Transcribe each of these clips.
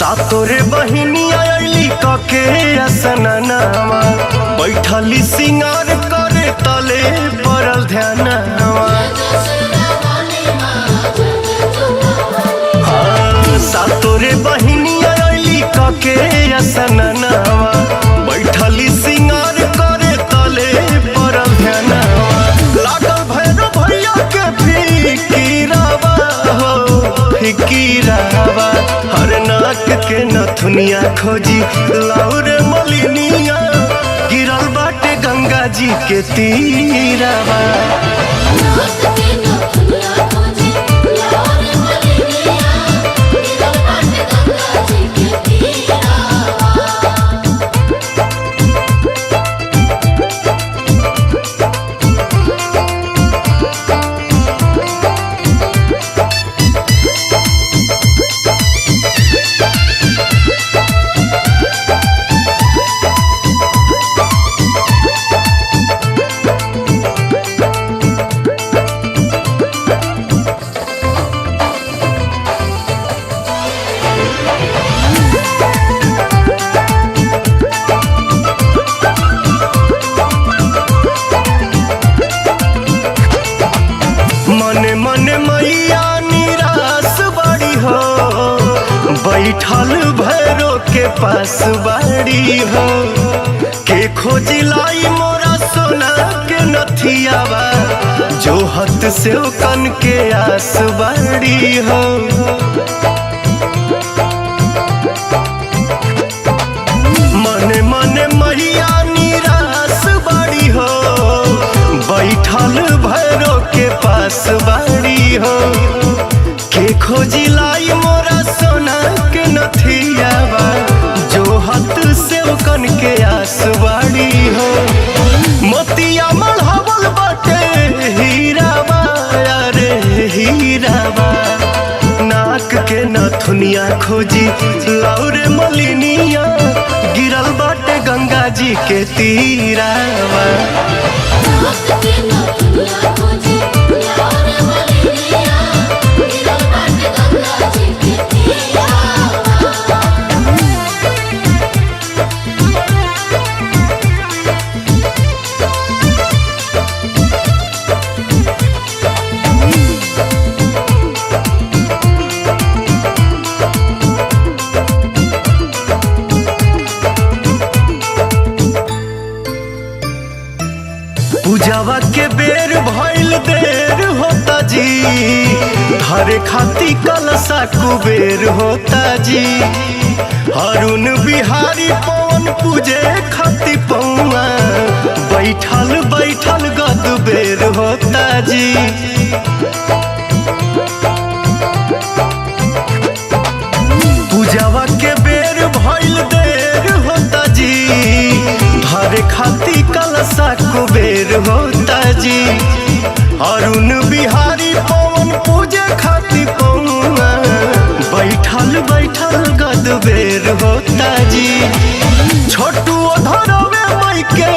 सातोरे बहिनिया अइली कके असननावा बैठली सिंगार करे तले पड़ल ध्यानवा। सातोरे बहिनिया अइली कके असननावा बैठली सिंगार करे तले पड़ल ध्यानवा। लागल भैरव भैया के फिकीरावा हो फिकीरावा। हर नाक के नथुनिया खोजी लाउरे मलिनिया गिरल बाटे गंगा जी के तीरावा। मने मने मैया निराश बड़ी हो बैठल भैरो के पास बाड़ी हो। के खोजिलाई मोरा सोना के नथियावा जो हत से कन के आस बाड़ी हो। मने मने मैया निराश बड़ी हो बैठल भैरो के पास बाड़ी हो। के खोजी लाई मोरा सोना के नथियावा जो हत से कन के आस बाड़ी हो। मोतिया मढ़ावल बाटे हीरावा अरे हीरावा। नाक के नथुनिया खोजी लाउरे मलिनिया गिरल बाटे गंगा जी के तीरावा। पूजावा के बेर भइल देर होता जी हरे खाती कलसा कुबेर होता जी। अरुण बिहारी पवन पूजे खाती पौआ बैठल बैठल गद बेर होता जी। पूजावा के बेर भइल देर होता जी धरे खाती कलसा कुबेर होता जी। अरुण बिहारी पवन पूजे खाती पौआ बैठल बैठल गद बेर होता जी। छोटू धरवे मई के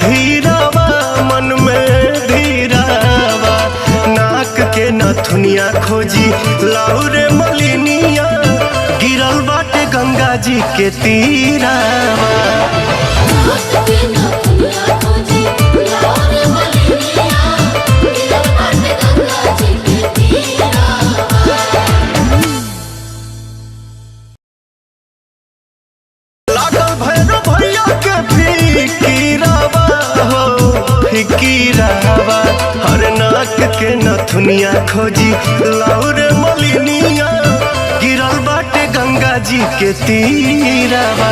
धीरावा मन में धीरावा। नाक के नथुनिया खोजी लाउरे मलिनिया गिरल बाटे गंगा जी के तीरावा। लागल भैरव भैया के फिकीरावा हो फिकीरावा। हर नाक के नथुनिया खोजी लाउरे मलिनिया गिरल बाटे गंगा जी के तीरावा।